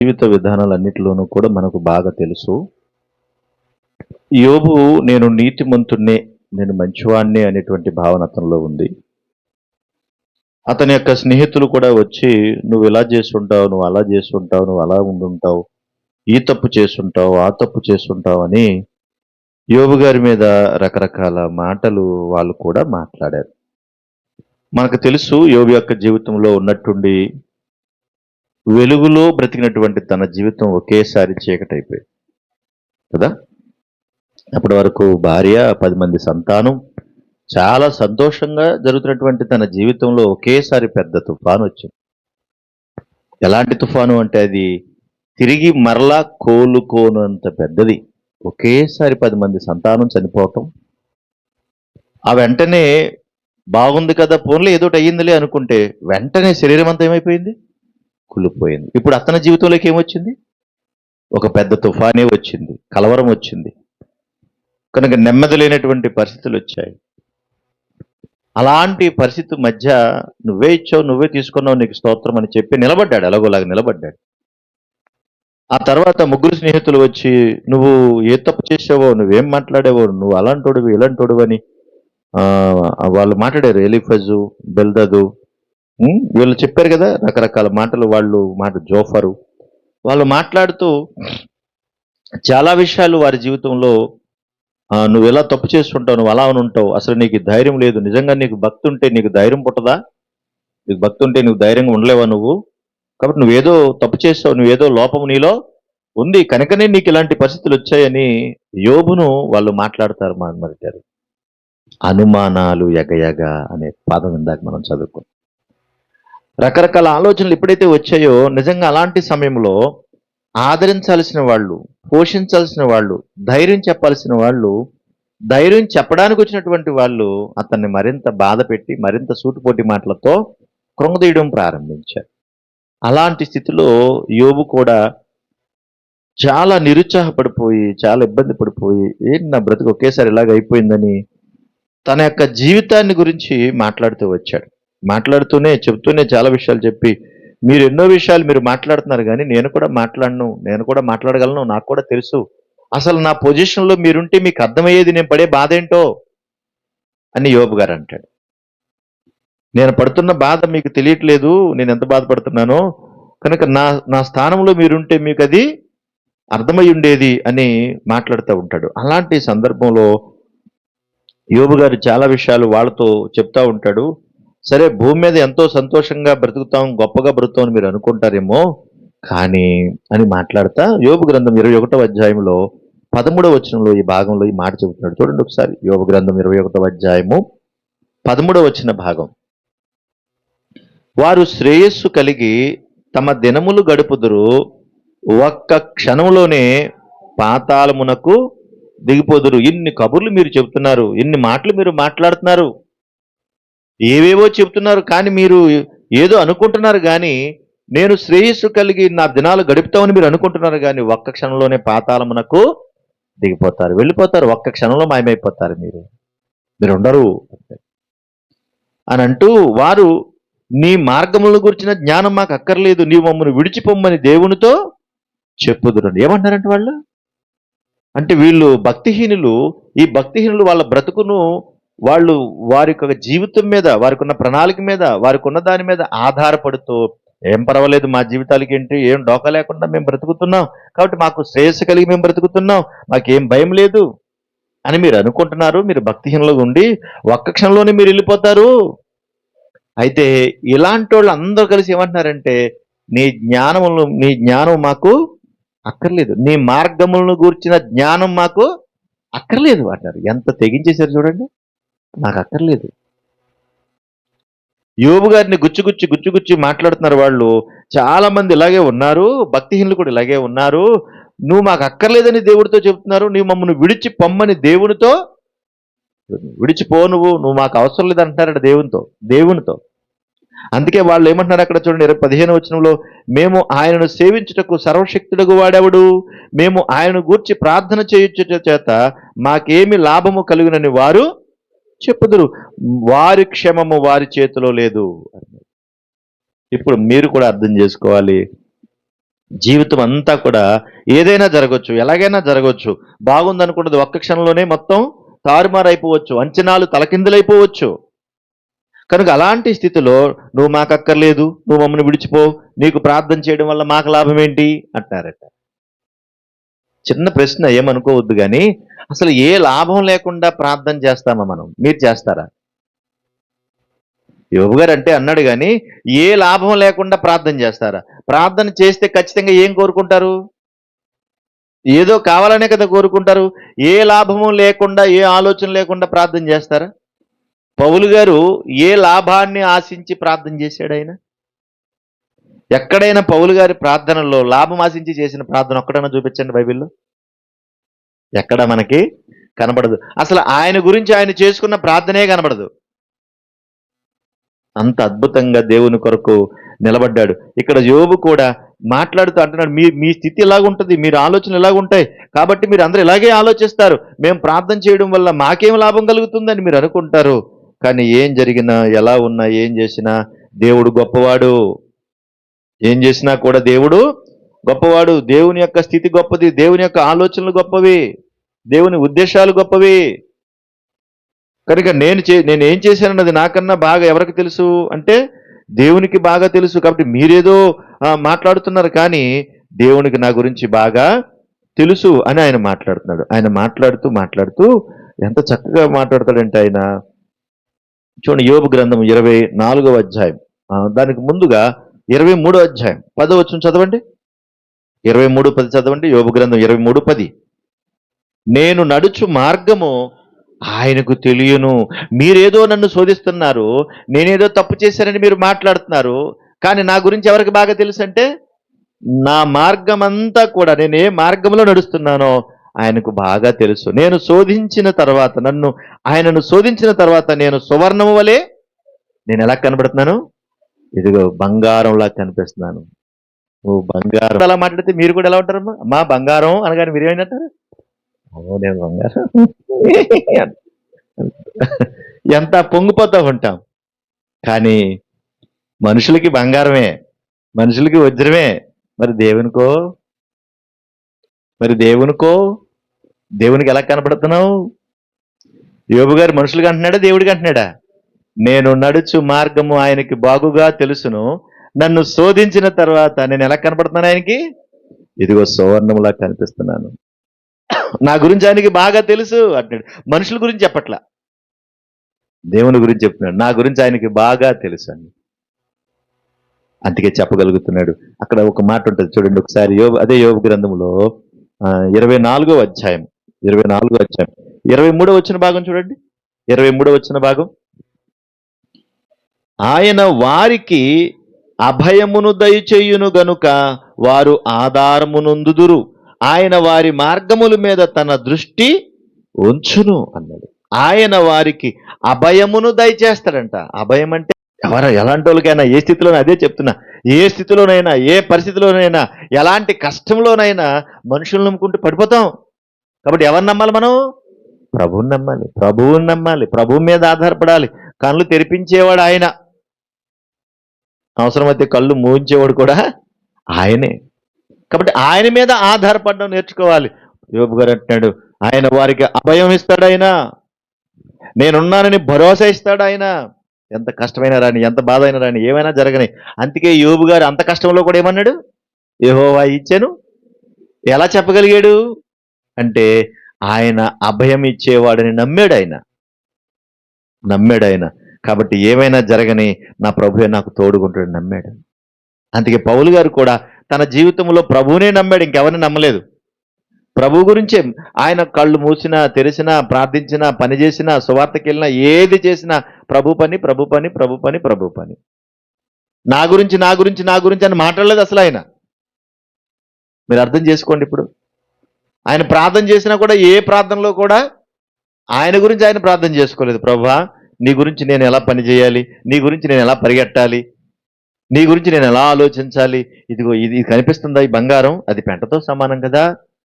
జీవిత విధానాలన్నిటిలోనూ కూడా మనకు బాగా తెలుసు. యోబు నేను నీతిమంతుణ్ణే, నేను మంచివాణ్ణే అనేటువంటి భావన అతనిలో ఉంది. అతని యొక్క స్నేహితులు కూడా వచ్చి నువ్వు ఇలా చేసుంటావు, నువ్వు అలా చేసుంటావు, నువ్వు అలా ఉండుంటావు, ఈ తప్పు చేసుంటావు, ఆ తప్పు చేసుంటావు అని యోబు గారి మీద రకరకాల మాటలు వాళ్ళు కూడా మాట్లాడారు. మనకు తెలుసు యోబు యొక్క జీవితంలో ఉన్నట్టుండి వెలుగులో బ్రతికినటువంటి తన జీవితం ఒకేసారి చీకటైపోయింది కదా. అప్పటి వరకు భార్య, 10 మంది సంతానం, చాలా సంతోషంగా జరుగుతున్నటువంటి తన జీవితంలో ఒకేసారి పెద్ద తుఫాను వచ్చింది. ఎలాంటి తుఫాను అంటే అది తిరిగి మరలా కోలుకోనంత పెద్దది. ఒకేసారి 10 మంది సంతానం చనిపోవటం. ఆ వెంటనే బాగుంది కదా, పోన్లే ఏదోటి అయ్యిందిలే అనుకుంటే వెంటనే శరీరం అంతా ఏమైపోయింది, కుళ్ళిపోయింది. ఇప్పుడు అతని జీవితంలోకి ఏమొచ్చింది, ఒక పెద్ద తుఫానే వచ్చింది, కలవరం వచ్చింది. కనుక నెమ్మది లేనటువంటి పరిస్థితులు వచ్చాయి. అలాంటి పరిస్థితి మధ్య నువ్వే ఇచ్చావు, నువ్వే తీసుకున్నావు, నీకు స్తోత్రం అని చెప్పి నిలబడ్డాడు, ఎలాగోలాగా నిలబడ్డాడు. ఆ తర్వాత ముగ్గురు స్నేహితులు వచ్చి నువ్వు ఏ తప్పు చేసావో, నువ్వేం మాట్లాడావో, నువ్వు అలాంటోడువి ఇలాంటోడువి అని వాళ్ళు మాట్లాడారు. ఎలీఫజు, బెల్దదు, వీళ్ళు చెప్పారు కదా రకరకాల మాటలు. జోఫరు వాళ్ళు మాట్లాడుతూ చాలా విషయాలు వారి జీవితంలో నువ్వు ఎలా తప్పు చేస్తుంటావు, నువ్వు అలా ఉంటావు, అసలు నీకు ధైర్యం లేదు, నిజంగా నీకు భక్తి ఉంటే నీకు ధైర్యం పుట్టదా, నీకు భక్తి ఉంటే నువ్వు ధైర్యంగా ఉండలేవా నువ్వు, కాబట్టి నువ్వేదో తప్పు చేస్తావు, నువ్వేదో లోపం నీలో ఉంది కనుకనే నీకు ఇలాంటి పరిస్థితులు వచ్చాయని యోబును వాళ్ళు మాట్లాడతారు. మరి అనుమానాలు ఎగయగ అనే పదం ఇందాక మనం చదువుకున్నాం. రకరకాల ఆలోచనలు ఎప్పుడైతే వచ్చాయో నిజంగా అలాంటి సమయంలో ఆదరించాల్సిన వాళ్ళు, పోషించాల్సిన వాళ్ళు, ధైర్యం చెప్పాల్సిన వాళ్ళు, ధైర్యం చెప్పడానికి వచ్చినటువంటి వాళ్ళు అతన్ని మరింత బాధ పెట్టి మరింత సూటిపోటి మాటలతో కృంగదీయడం ప్రారంభించారు. అలాంటి స్థితిలో యోబు కూడా చాలా నిరుత్సాహపడిపోయి, చాలా ఇబ్బంది పడిపోయి, ఏంటి నా బ్రతుకు ఒకేసారి ఇలాగ అయిపోయిందని తన యొక్క జీవితాన్ని గురించి మాట్లాడుతూ వచ్చాడు. చెబుతూనే చాలా విషయాలు చెప్పి, మీరు ఎన్నో విషయాలు మీరు మాట్లాడుతున్నారు కానీ నేను కూడా మాట్లాడను, నేను కూడా మాట్లాడగలను, నాకు కూడా తెలుసు, అసలు నా పొజిషన్లో మీరుంటే మీకు అర్థమయ్యేది నేను పడే బాధ ఏంటో అని యోబు గారు అంటాడు. నేను పడుతున్న బాధ మీకు తెలియట్లేదు, నేను ఎంత బాధపడుతున్నానో, కనుక నా స్థానంలో మీరుంటే మీకు అది అర్థమై ఉండేది అని మాట్లాడుతూ ఉంటాడు. అలాంటి సందర్భంలో యోబు గారు చాలా విషయాలు వాళ్ళతో చెప్తా ఉంటాడు. సరే, భూమి మీద ఎంతో సంతోషంగా బ్రతుకుతాం, గొప్పగా బ్రతుకుతాం అని మీరు అనుకుంటారేమో కానీ అని మాట్లాడతా యోబు గ్రంథం 21వ అధ్యాయంలో 13వ వచనంలో ఈ భాగంలో ఈ మాట చెబుతున్నాడు. చూడండి ఒకసారి, యోబు గ్రంథం 21వ అధ్యాయము 13వ వచన భాగం. వారు శ్రేయస్సు కలిగి తమ దినములు గడుపుదురు, ఒక్క క్షణంలోనే పాతాళమునకు దిగిపోదురు. ఇన్ని కబుర్లు మీరు చెబుతున్నారు, ఇన్ని మాటలు మీరు మాట్లాడుతున్నారు, ఏవేవో చెబుతున్నారు, కానీ మీరు ఏదో అనుకుంటున్నారు కానీ నేను శ్రేయస్సు కలిగి నా దినాలు గడుపుతామని మీరు అనుకుంటున్నారు కానీ ఒక్క క్షణంలోనే పాతాళమునకు దిగిపోతారు, వెళ్ళిపోతారు, ఒక్క క్షణంలో మాయమైపోతారు, మీరు ఉండరు అని అంటూ వారు నీ మార్గములను గురించిన జ్ఞానం మాకు అక్కర్లేదు, నీవు మమ్మల్ని విడిచిపోమ్మని దేవునితో చెప్పుదురు. ఏమంటారంటే వాళ్ళు అంటే వీళ్ళు భక్తిహీనులు. ఈ భక్తిహీనులు వాళ్ళ బ్రతుకును వాళ్ళు వారి యొక్క జీవితం మీద, వారికి ఉన్న ప్రణాళిక మీద, వారికి ఉన్న దాని మీద ఆధారపడుతూ ఏం పర్వాలేదు, మా జీవితాలకి ఏంటి, ఏం డోకా లేకుండా మేము బ్రతుకుతున్నాం, కాబట్టి మాకు శ్రేయస్సు కలిగి మేము బ్రతుకుతున్నాం, మాకేం భయం లేదు అని మీరు అనుకుంటున్నారు. మీరు భక్తిహీనులుగా ఉండి ఒక్క క్షణంలోనే మీరు వెళ్ళిపోతారు. అయితే ఇలాంటి వాళ్ళు అందరూ కలిసి ఏమంటున్నారంటే నీ జ్ఞానం మాకు అక్కర్లేదు, నీ మార్గములను గూర్చిన జ్ఞానం మాకు అక్కర్లేదు అంటారు. ఎంత తెగించేశారు చూడండి, నాకు అక్కర్లేదు. యోబు గారిని గుచ్చి మాట్లాడుతున్నారు వాళ్ళు. చాలా మంది ఇలాగే ఉన్నారు, భక్తిహీనులు కూడా ఇలాగే ఉన్నారు. నువ్వు మాకు అక్కర్లేదని దేవుడితో చెబుతున్నారు, నువ్వు మమ్మల్ని విడిచి పొమ్మని దేవునితో, విడిచిపో, నువ్వు మాకు అవసరం లేదంటారట దేవునితో. అందుకే వాళ్ళు ఏమంటున్నారు అక్కడ చూడండి, 15వ వచనంలో, మేము ఆయనను సేవించుటకు సర్వశక్తుడగు వాడెవడు, మేము ఆయనను గూర్చి ప్రార్థన చేయుట చేత మాకేమి లాభము కలుగునని వారు చెప్పుదురు, వారి క్షేమము వారి చేతిలో లేదు. ఇప్పుడు మీరు కూడా అర్థం చేసుకోవాలి, జీవితం అంతా కూడా ఏదైనా జరగవచ్చు, ఎలాగైనా జరగవచ్చు. బాగుందనుకున్నది ఒక్క క్షణంలోనే మొత్తం తారుమారైపోవచ్చు, అంచనాలు తలకిందులైపోవచ్చు. కనుక అలాంటి స్థితిలో నువ్వు మాకక్కర్లేదు, నువ్వు మమ్మల్ని విడిచిపో, నీకు ప్రార్థన చేయడం వల్ల మాకు లాభం ఏంటి అంటారట. చిన్న ప్రశ్న, ఏమనుకోవద్దు కానీ, అసలు ఏ లాభం లేకుండా ప్రార్థన చేస్తామా మనం? మీరు చేస్తారా? యోబు గారు అంటే అన్నాడు కానీ, ఏ లాభం లేకుండా ప్రార్థన చేస్తారా? ప్రార్థన చేస్తే ఖచ్చితంగా ఏం కోరుకుంటారు? ఏదో కావాలనే కదా కోరుకుంటారు. ఏ లాభము లేకుండా, ఏ ఆలోచన లేకుండా ప్రార్థన చేస్తారా? పౌలు గారు ఏ లాభాన్ని ఆశించి ప్రార్థన చేశాడు ఆయన? ఎక్కడైనా పౌలు గారి ప్రార్థనలో లాభం ఆశించి చేసిన ప్రార్థన ఒక్కడైనా చూపించండి బైబిల్లో. ఎక్కడ మనకి కనబడదు. అసలు ఆయన గురించి ఆయన చేసుకున్న ప్రార్థనే కనబడదు. అంత అద్భుతంగా దేవుని కొరకు నిలబడ్డాడు. ఇక్కడ యోబు కూడా మాట్లాడుతూ అంటున్నాడు, మీ స్థితి ఎలాగుంటుంది, మీరు ఆలోచనలు ఎలాగుంటాయి, కాబట్టి మీరు అందరూ ఇలాగే ఆలోచిస్తారు. మేము ప్రార్థన చేయడం వల్ల మాకేం లాభం కలుగుతుందని మీరు అనుకుంటారు. కానీ ఏం జరిగినా, ఎలా ఉన్నా, ఏం చేసినా దేవుడు గొప్పవాడు. ఏం చేసినా కూడా దేవుడు గొప్పవాడు. దేవుని యొక్క స్థితి గొప్పది, దేవుని యొక్క ఆలోచనలు గొప్పవి, దేవుని ఉద్దేశాలు గొప్పవి. కనుక నేను ఏం చేశానన్నది నాకన్నా బాగా ఎవరికి తెలుసు అంటే దేవునికి బాగా తెలుసు. కాబట్టి మీరేదో మాట్లాడుతున్నారు, కానీ దేవునికి నా గురించి బాగా తెలుసు అని ఆయన మాట్లాడుతున్నాడు. ఆయన మాట్లాడుతూ ఎంత చక్కగా మాట్లాడతాడంటే ఆయన, చూడండి యోబు గ్రంథం 24వ అధ్యాయం, దానికి ముందుగా 23వ అధ్యాయం 10వ వచనం చదవండి. 23:10 చదవండి. యోబు గ్రంథం 23:10. నేను నడుచు మార్గము ఆయనకు తెలియను. మీరేదో నన్ను శోధిస్తున్నారు, నేనేదో తప్పు చేశానని మీరు మాట్లాడుతున్నారు, కానీ నా గురించి ఎవరికి బాగా తెలుసు అంటే, నా మార్గం అంతా కూడా, నేను ఏ మార్గంలో నడుస్తున్నానో ఆయనకు బాగా తెలుసు. ఆయనను శోధించిన తర్వాత నేను సువర్ణము వలె నేను ఎలా కనబడుతున్నాను? ఇదిగో బంగారంలా కనిపిస్తున్నాను. నువ్వు బంగారం అలా మాట్లాడితే మీరు కూడా ఎలా ఉంటారమ్మా? అమ్మా బంగారం అనగానే మీరు ఏమంటారు? నేను బంగారం ఎంత పొంగిపోతూ ఉంటాం. కానీ మనుషులకి బంగారమే, మనుషులకి వజ్రమే. మరి దేవునికి ఎలా కనపడుతున్నావు? యోబు గారు మనుషులుగా అంటున్నాడా, దేవుడికి అంటున్నాడా? నేను నడుచు మార్గము ఆయనకి బాగుగా తెలుసును, నన్ను శోధించిన తర్వాత నేను ఎలా కనపడుతున్నాను ఆయనకి? ఇదిగో సువర్ణములా కనిపిస్తున్నాను. నా గురించి ఆయనకి బాగా తెలుసు అంటున్నాడు. మనుషుల గురించి చెప్పట్లా, దేవుని గురించి చెప్తున్నాడు. నా గురించి ఆయనకి బాగా తెలుసు అని అందుకే చెప్పగలుగుతున్నాడు. అక్కడ ఒక మాట ఉంటుంది చూడండి ఒకసారి, అదే యోబు గ్రంథంలో 24వ అధ్యాయం 23వ వచ్చిన భాగం చూడండి. 23వ వచ్చిన భాగం, ఆయన వారికి అభయమును దయచేయును గనుక వారు ఆధారమునందుదురు, ఆయన వారి మార్గముల మీద తన దృష్టి ఉంచును అన్నాడు. ఆయన వారికి అభయమును దయచేస్తాడంట. అభయం అంటే ఎలాంటి వాళ్ళకైనా, ఏ స్థితిలోనైనా, అదే చెప్తున్నా, ఏ స్థితిలోనైనా, ఏ పరిస్థితిలోనైనా, ఎలాంటి కష్టంలోనైనా మనుషులను నమ్ముకుంటూ పడిపోతాం. కాబట్టి ఎవరిని నమ్మాలి మనం? ప్రభువుని నమ్మాలి. ప్రభువు మీద ఆధారపడాలి. కళ్ళు తెరిపించేవాడు ఆయన, అవసరమైతే కళ్ళు మూయించేవాడు కూడా ఆయనే. కాబట్టి ఆయన మీద ఆధారపడడం నేర్చుకోవాలి. యోబు గారు అంటున్నాడు, ఆయన వారికి అభయం ఇస్తాడు, ఆయన నేనున్నానని భరోసా ఇస్తాడు ఆయన. ఎంత కష్టమైనా రాని, ఎంత బాధ అయినా రాని, ఏమైనా జరగని. అందుకే యోబు గారు అంత కష్టంలో కూడా ఏమన్నాడు? యెహోవా ఇచ్చాను. ఎలా చెప్పగలిగాడు అంటే, ఆయన అభయం ఇచ్చేవాడని నమ్మాడు ఆయన. కాబట్టి ఏమైనా జరగని, నా ప్రభువే నాకు తోడుకుంటాడు నమ్మాడు. అందుకే పౌలు గారు కూడా తన జీవితంలో ప్రభువునే నమ్మాడు, ఇంకెవరిని నమ్మలేదు. ప్రభు గురించే ఆయన కళ్ళు మూసినా, తెరిచినా, ప్రార్థించినా, పని చేసినా, సువార్తకి వెళ్ళినా, ఏది చేసినా ప్రభు పని. నా గురించి అని మాట్లాడలేదు అసలు ఆయన. మీరు అర్థం చేసుకోండి. ఇప్పుడు ఆయన ప్రార్థన చేసినా కూడా, ఏ ప్రార్థనలో కూడా ఆయన గురించి ఆయన ప్రార్థన చేసుకోలేదు. ప్రభువా, నీ గురించి నేను ఎలా పని చేయాలి, నీ గురించి నేను ఎలా పరిగెట్టాలి, నీ గురించి నేను ఎలా ఆలోచించాలి, ఇదిగో ఇది కనిపిస్తుందా, ఈ బంగారం, అది పెంటతో సమానం కదా,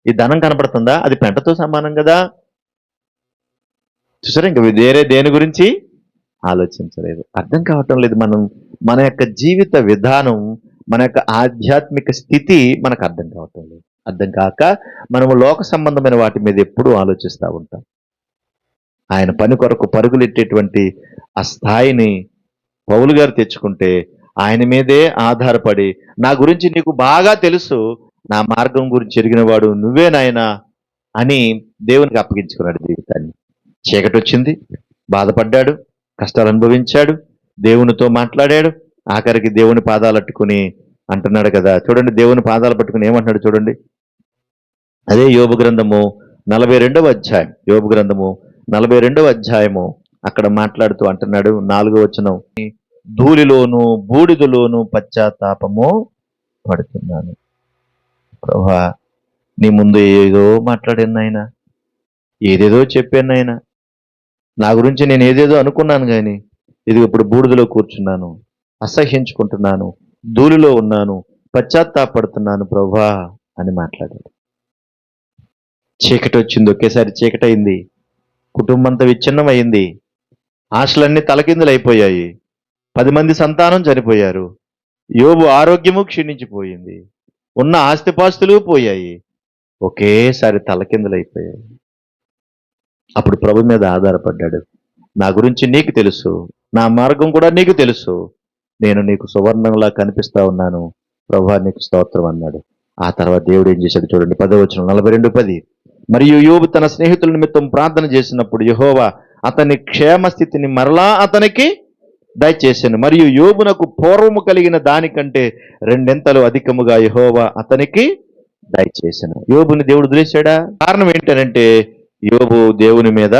ఈ ధనం కనపడుతుందా, అది పెంటతో సమానం కదా. చూసారా, ఇంక వేరే దేని గురించి ఆలోచించలేదు. అర్థం కావటం లేదు. మన యొక్క జీవిత విధానం మన యొక్క ఆధ్యాత్మిక స్థితి మనకు అర్థం కావటం లేదు. అర్థం కాక మనము లోక సంబంధమైన వాటి మీద ఎప్పుడూ ఆలోచిస్తూ ఉంటాం. ఆయన పని కొరకు పరుగులెట్టేటువంటి ఆ స్థాయిని పౌలు గారు తెచ్చుకుంటే ఆయన మీదే ఆధారపడి, నా గురించి నీకు బాగా తెలుసు, నా మార్గం గురించి ఎరిగిన వాడు నువ్వే నాయనా అని దేవునికి అప్పగించుకున్నాడు జీవితాన్ని. చీకటి వచ్చింది, బాధపడ్డాడు, కష్టాలు అనుభవించాడు, దేవునితో మాట్లాడాడు, ఆఖరికి దేవుని పాదాలు అట్టుకుని అంటున్నాడు కదా, చూడండి దేవుని పాదాలు పట్టుకుని ఏమంటున్నాడు చూడండి. అదే యోబు గ్రంథము 42వ అధ్యాయం, యోబు గ్రంథము 42వ అధ్యాయము అక్కడ మాట్లాడుతూ అంటున్నాడు 4వ వచనం, ధూళిలోను బూడిదలోను పశ్చాత్తాపము పడుతున్నాను. ప్రభువా, నీ ముందు ఏదో మాట్లాడాను నాయన, ఏదేదో చెప్పాను నాయన, నా గురించి నేను ఏదేదో అనుకున్నాను కానీ ఇది ఇప్పుడు బూడిదలో కూర్చున్నాను, అసహ్యించుకుంటున్నాను, ధూళిలో ఉన్నాను, పశ్చాత్తాపడుతున్నాను ప్రభువా అని మాట్లాడాడు. చీకటి వచ్చింది, ఒకేసారి చీకటి అయింది, కుటుంబంతో విచ్ఛిన్నం అయింది, ఆశలన్నీ తలకిందులైపోయాయి, 10 మంది సంతానం చనిపోయారు, యోబు ఆరోగ్యము క్షీణించిపోయింది, ఉన్న ఆస్తిపాస్తులు పోయాయి, ఒకేసారి తలకిందులైపోయాయి. అప్పుడు ప్రభు మీద ఆధారపడ్డాడు. నా గురించి నీకు తెలుసు, నా మార్గం కూడా నీకు తెలుసు, నేను నీకు సువర్ణంలా కనిపిస్తా ఉన్నాను ప్రభువా, నీకు స్తోత్రం అన్నాడు. ఆ తర్వాత దేవుడు ఏం చేశాడు చూడండి, 10వ వచనం 42:10, మరియు యోబు తన స్నేహితుల నిమిత్తం ప్రార్థన చేసినప్పుడు యెహోవా అతని క్షేమ స్థితిని మరలా అతనికి దయచేశాను, మరియు యోబునకు పూర్వము కలిగిన దానికంటే 2 అధికముగా యెహోవా అతనికి దయచేశాను. యోబుని దేవుడు వదిలేశాడా? కారణం ఏంటనంటే యోబు దేవుని మీద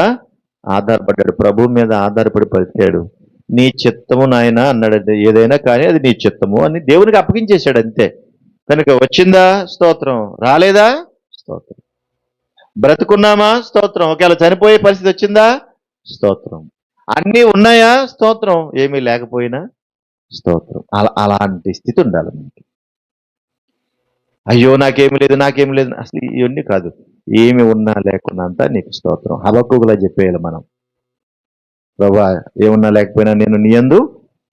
ఆధారపడ్డాడు, ప్రభు మీద ఆధారపడి పలికాడు. నీ చిత్తము నాయన అన్నాడంటే, ఏదైనా కానీ అది నీ చిత్తము అని దేవునికి అప్పగించేశాడు అంతే. కనుక వచ్చిందా స్తోత్రం, రాలేదా స్తోత్రం, బ్రతుకున్నామా స్తోత్రం, ఒకవేళ చనిపోయే పరిస్థితి వచ్చిందా స్తోత్రం, అన్నీ ఉన్నాయా స్తోత్రం, ఏమీ లేకపోయినా స్తోత్రం. అలాంటి స్థితి ఉండాలి మనకి. అయ్యో నాకేమి లేదు, నాకేమి లేదు, అసలు ఇవన్నీ కాదు, ఏమి ఉన్నా లేకున్నా అంతా నీకు స్తోత్రం. హబక్కూకులా చెప్పేయాలి మనం, ప్రభువా ఏమున్నా లేకపోయినా నేను నీ యందు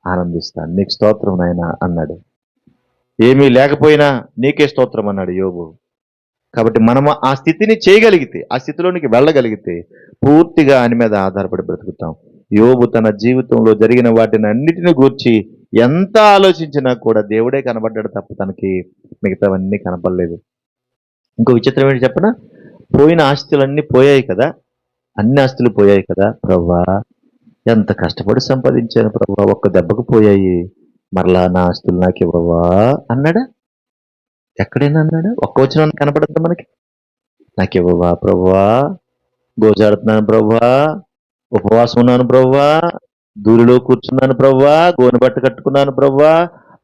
ఆనందిస్తాను, నీకు స్తోత్రం నాయనా అన్నాడు. ఏమీ లేకపోయినా నీకే స్తోత్రం అన్నాడు యోబు. కాబట్టి మనము ఆ స్థితిని చేయగలిగితే, ఆ స్థితిలోనికి వెళ్ళగలిగితే పూర్తిగా ఆయన మీద ఆధారపడి బ్రతుకుతాం. యోబు తన జీవితంలో జరిగిన వాటిని అన్నిటిని గూర్చి ఎంత ఆలోచించినా కూడా దేవుడే కనబడ్డాడు తప్ప తనకి మిగతావన్నీ కనపడలేదు. ఇంకో విచిత్రం ఏంటి చెప్పనా, పోయిన ఆస్తులన్నీ పోయాయి కదా, అన్ని ఆస్తులు పోయాయి కదా, ప్రభువా ఎంత కష్టపడి సంపాదించాను ప్రభువా, ఒక్క దెబ్బకు పోయాయి, మరలా నా ఆస్తులు నాకు ఇవ్వవా అన్నాడా? ఎక్కడైనా అన్నాడా? ఒక్క వచనం కనపడద్దు మనకి, నాకు ఇవ్వవా ప్రభువా, గోజాడుతున్నాను ప్రభువా, ఉపవాసం ఉన్నాను ప్రభువా, దూరిలో కూర్చున్నాను ప్రభువా, గోనె బట్ట కట్టుకున్నాను ప్రభువా,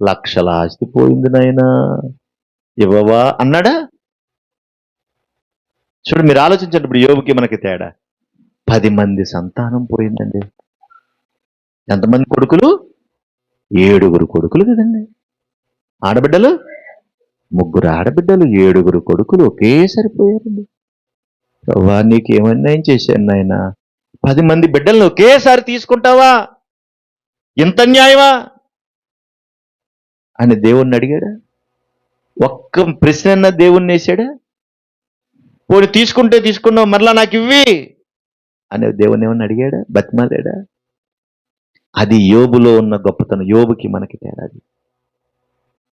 లక్షల ఆస్తి పోయింది నాయనా, ఇవ్వవా అన్నాడా? చూడు, మీరు ఆలోచించండి, ఇప్పుడు యోబుకి మనకి తేడా. 10 మంది సంతానం పోయిందండి. ఎంతమంది కొడుకులు? 7 కొడుకులు కదండి. ఆడబిడ్డలు 3 ఆడబిడ్డలు, 7 కొడుకులు ఒకేసారి పోయారండి. ప్రభువా నీకేమన్యాయం చేశాను నాయనా, 10 మంది బిడ్డలను ఒకేసారి తీసుకుంటావా, ఇంత న్యాయమా అని దేవుణ్ణి అడిగాడా? ఒక్క ప్రశ్న దేవుణ్ణి వేసాడా? పోనీ తీసుకుంటే తీసుకున్నావు, మరలా నాకు ఇవ్వి అని దేవుణ్ణి ఏమన్నా అడిగాడా, బతిమాలాడా? అది యోబులో ఉన్న గొప్పతనం. యోబుకి మనకి తేడాది.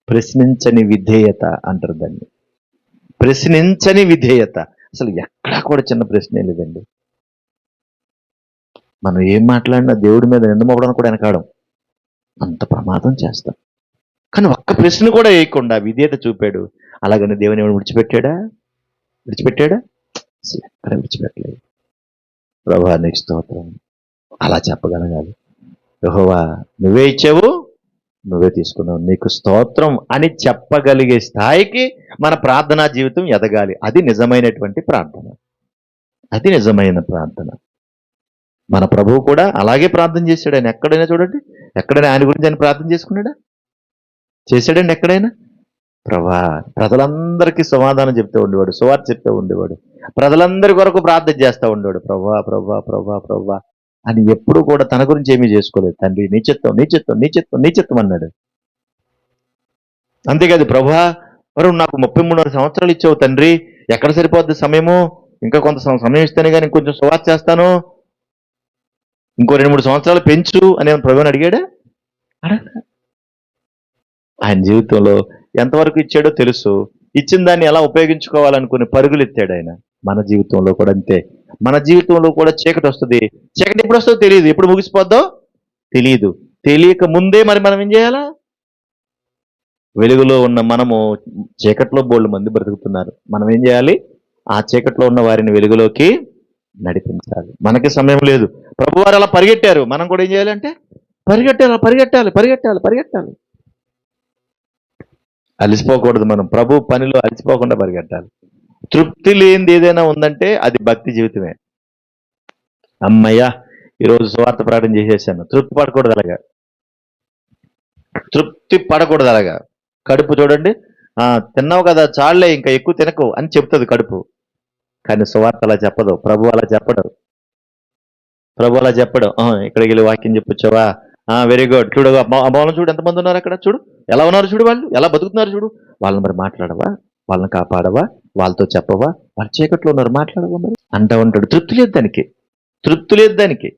ప్రశ్నించని విధేయత అంటారు దాన్ని, ప్రశ్నించని విధేయత. అసలు ఎక్కడా కూడా చిన్న ప్రశ్నే లేదండి. మనం ఏం మాట్లాడినా దేవుడి మీద నిందమవ్వడానికి కూడా వెనకాడం, అంత ప్రమాదం చేస్తాం. కానీ ఒక్క ప్రశ్న కూడా వేయకుండా విధేయత చూపాడు. అలాగని దేవుని ఏమైనా విడిచిపెట్టాడా? అసలు ఎక్కడ విడిచిపెట్టలేదు. ప్రభువా నీకు స్తోత్రం అలా చెప్పగలగాలి. యెహోవా నువ్వే ఇచ్చావు, నువ్వే తీసుకున్నావు, నీకు స్తోత్రం అని చెప్పగలిగే స్థాయికి మన ప్రార్థనా జీవితం ఎదగాలి. అది నిజమైనటువంటి ప్రార్థన, అది నిజమైన ప్రార్థన. మన ప్రభువు కూడా అలాగే ప్రార్థన చేశాడు. ఆయన ఎక్కడైనా చూడండి, ఎక్కడైనా ఆయన గురించి ఆయన ప్రార్థన చేసుకున్నాడా? చేశాడండి ఎక్కడైనా? ప్రభా ప్రజలందరికీ సమాధానం చెప్తూ ఉండేవాడు, సువార్త చెప్తూ ఉండేవాడు, ప్రజలందరి కొరకు ప్రార్థన చేస్తూ ఉండేవాడు. ప్రభా ప్రభా ప్రభా ప్రభా అని ఎప్పుడు కూడా తన గురించి ఏమీ చేసుకోలేదు. తండ్రి నీ చిత్తం నీ చిత్తం నీ చిత్తం నీ చిత్తం అన్నాడు. అంతేకాదు, ప్రభువా మరి నాకు 33 సంవత్సరాలు ఇచ్చావు తండ్రి, ఎక్కడ సరిపోద్ది సమయము, ఇంకా కొంత సమయం ఇస్తేనే కానీ కొంచెం సువార్త చేస్తాను, ఇంకో 2-3 సంవత్సరాలు పెంచు అని ప్రభువుని అడిగాడా? అడగలా. ఆయన జీవితంలో ఎంతవరకు ఇచ్చాడో తెలుసు, ఇచ్చిన దాన్ని ఎలా ఉపయోగించుకోవాలనుకుని పరుగులు ఎత్తాడు ఆయన. మన జీవితంలో కూడా అంతే. మన జీవితంలో కూడా చీకటి వస్తుంది. చీకటి ఎప్పుడు వస్తుందో తెలియదు, ఎప్పుడు ముగిసిపోద్దో తెలియదు. తెలియక ముందే మరి మనం ఏం చేయాలా? వెలుగులో ఉన్న మనము, చీకట్లో బోల్డు మంది బ్రతుకుతున్నారు, మనం ఏం చేయాలి? ఆ చీకట్లో ఉన్న వారిని వెలుగులోకి నడిపించాలి. మనకి సమయం లేదు. ప్రభువారు అలా పరిగెట్టారు, మనం కూడా ఏం చేయాలంటే పరిగెట్టాలి, పరిగెట్టాలి, పరిగెట్టాలి, పరిగెట్టాలి. అలసిపోకూడదు. మనం ప్రభు పనిలో అలసిపోకుండా పరిగెట్టాలి. తృప్తి లేనిది ఏదైనా ఉందంటే అది భక్తి జీవితమే. అమ్మయ్యా, ఈరోజు సువార్త ప్రకటన చేసేసాను, తృప్తి పడకూడదు అలాగా. తృప్తి పడకూడదు అలాగా. కడుపు చూడండి, తిన్నావు కదా చాళ్లే, ఇంకా ఎక్కువ తినకు అని చెప్తుంది కడుపు. కానీ సువార్త అలా చెప్పదు, ప్రభు అలా చెప్పడు. ప్రభు అలా చెప్పడు. ఇక్కడికి వెళ్ళి వాక్యం చెప్పొచ్చావా, వెరీ గుడ్, చూడు ఆ భవనం చూడు, ఎంతమంది ఉన్నారు అక్కడ, చూడు ఎలా ఉన్నారు, చూడు వాళ్ళు ఎలా బతుకుతున్నారు, చూడు వాళ్ళని మరి మాట్లాడవా, వాళ్ళని కాపాడవా, వాళ్ళతో చెప్పవా, వాళ్ళ చీకట్లో ఉన్నారు మాట్లాడవా మరి అంటా ఉంటాడు. తృప్తి లేదు దానికి, తృప్తి లేదు దానికి.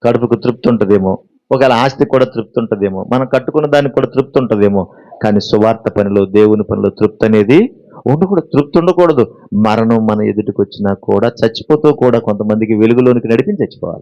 కడుపుకు తృప్తి ఉంటుందేమో, ఒకవేళ ఆస్తి కూడా తృప్తి ఉంటుందేమో, మనం కట్టుకున్న దానికి కూడా తృప్తి ఉంటుందేమో, కానీ సువార్త పనిలో, దేవుని పనిలో తృప్తి అనేది ఉండకూడదు. తృప్తి ఉండకూడదు. మరణం మన ఎదుటికి వచ్చినా కూడా, చచ్చిపోతూ కూడా కొంతమందికి వెలుగులోనికి నడిపించి చచ్చిపోవాలి.